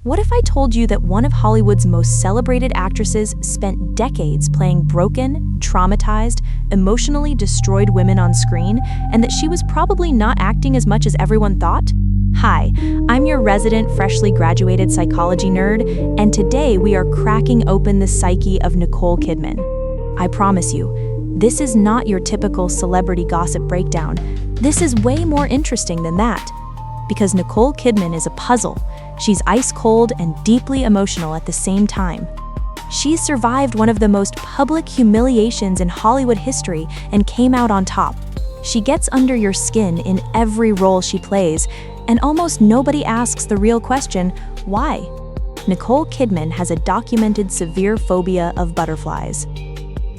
What if I told you that one of Hollywood's most celebrated actresses spent decades playing broken, traumatized, emotionally destroyed women on screen, and that she was probably not acting as much as everyone thought? Hi, I'm your resident, freshly graduated psychology nerd, and today we are cracking open the psyche of Nicole Kidman. I promise you, this is not your typical celebrity gossip breakdown. This is way more interesting than that. Because Nicole Kidman is a puzzle. She's ice cold and deeply emotional at the same time. She's survived one of the most public humiliations in Hollywood history and came out on top. She gets under your skin in every role she plays, and almost nobody asks the real question, why? Nicole Kidman has a documented severe phobia of butterflies.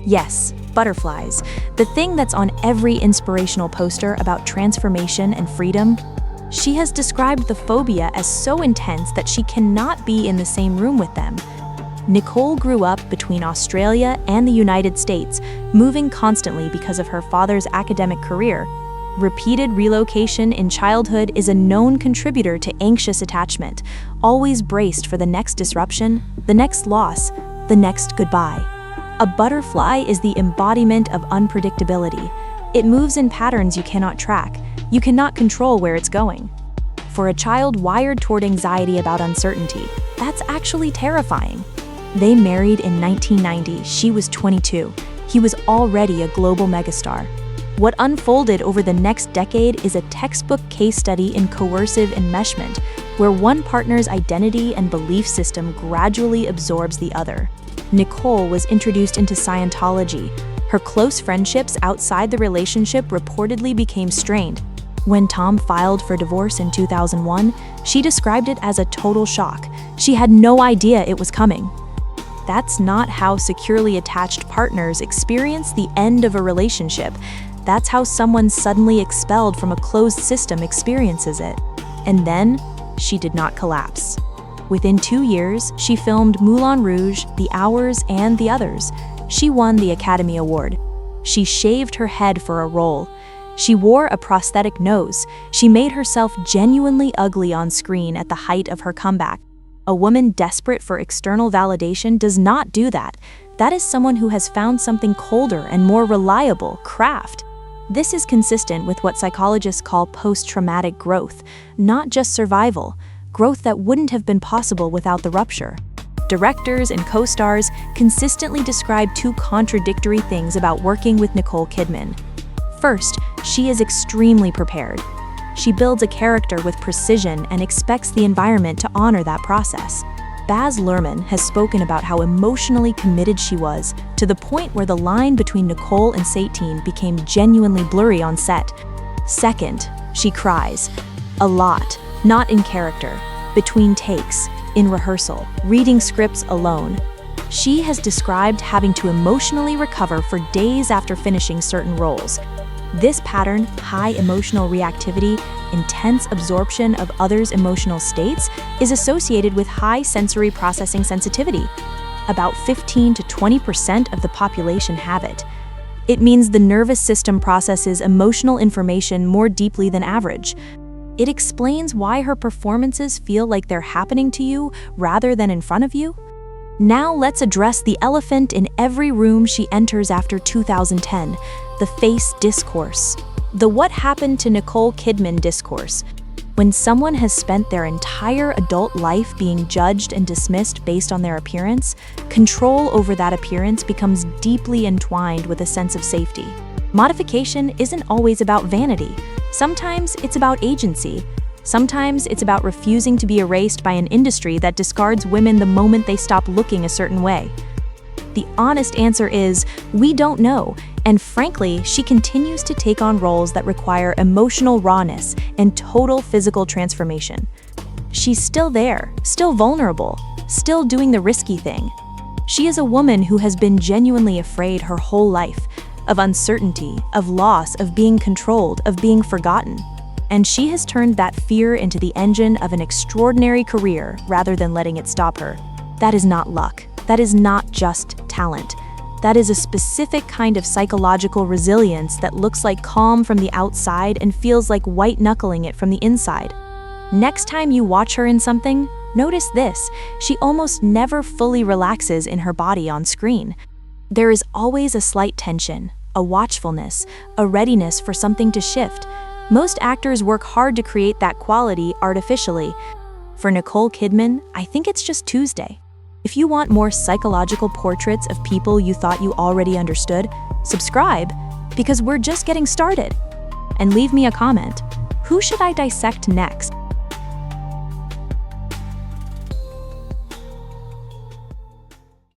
Yes, butterflies, the thing that's on every inspirational poster about transformation and freedom. She has described the phobia as so intense that she cannot be in the same room with them. Nicole grew up between Australia and the United States, moving constantly because of her father's academic career. Repeated relocation in childhood is a known contributor to anxious attachment, always braced for the next disruption, the next loss, the next goodbye. A butterfly is the embodiment of unpredictability. It moves in patterns you cannot track. You cannot control where it's going. For a child wired toward anxiety about uncertainty, that's actually terrifying. They married in 1990. She was 22. He was already a global megastar. What unfolded over the next decade is a textbook case study in coercive enmeshment, where one partner's identity and belief system gradually absorbs the other. Nicole was introduced into Scientology. Her close friendships outside the relationship reportedly became strained. When Tom filed for divorce in 2001, she described it as a total shock. She had no idea it was coming. That's not how securely attached partners experience the end of a relationship. That's how someone suddenly expelled from a closed system experiences it. And then, she did not collapse. Within 2 years, she filmed Moulin Rouge, The Hours, and The Others. She won the Academy Award. She shaved her head for a role. She wore a prosthetic nose. She made herself genuinely ugly on screen at the height of her comeback. A woman desperate for external validation does not do that. That is someone who has found something colder and more reliable, craft. This is consistent with what psychologists call post-traumatic growth, not just survival, growth that wouldn't have been possible without the rupture. Directors and co-stars consistently describe two contradictory things about working with Nicole Kidman. First, she is extremely prepared. She builds a character with precision and expects the environment to honor that process. Baz Luhrmann has spoken about how emotionally committed she was, to the point where the line between Nicole and Satine became genuinely blurry on set. Second, she cries. A lot, not in character, between takes, in rehearsal, reading scripts alone. She has described having to emotionally recover for days after finishing certain roles. This pattern, high emotional reactivity, intense absorption of others' emotional states, is associated with high sensory processing sensitivity. About 15 to 20% of the population have it. It means the nervous system processes emotional information more deeply than average. It explains why her performances feel like they're happening to you rather than in front of you. Now let's address the elephant in every room she enters after 2010, the face discourse. The what happened to Nicole Kidman discourse. When someone has spent their entire adult life being judged and dismissed based on their appearance, control over that appearance becomes deeply entwined with a sense of safety. Modification isn't always about vanity. Sometimes it's about agency. Sometimes it's about refusing to be erased by an industry that discards women the moment they stop looking a certain way. The honest answer is, we don't know, and frankly, she continues to take on roles that require emotional rawness and total physical transformation. She's still there, still vulnerable, still doing the risky thing. She is a woman who has been genuinely afraid her whole life, of uncertainty, of loss, of being controlled, of being forgotten. And she has turned that fear into the engine of an extraordinary career rather than letting it stop her. That is not luck. That is not just talent. That is a specific kind of psychological resilience that looks like calm from the outside and feels like white-knuckling it from the inside. Next time you watch her in something, Notice this, she almost never fully relaxes in her body on screen. There is always a slight tension, a watchfulness, a readiness for something to shift. Most actors work hard to create that quality artificially. For Nicole Kidman, I think it's just Tuesday. If you want more psychological portraits of people you thought you already understood, subscribe, because we're just getting started. And leave me a comment. Who should I dissect next?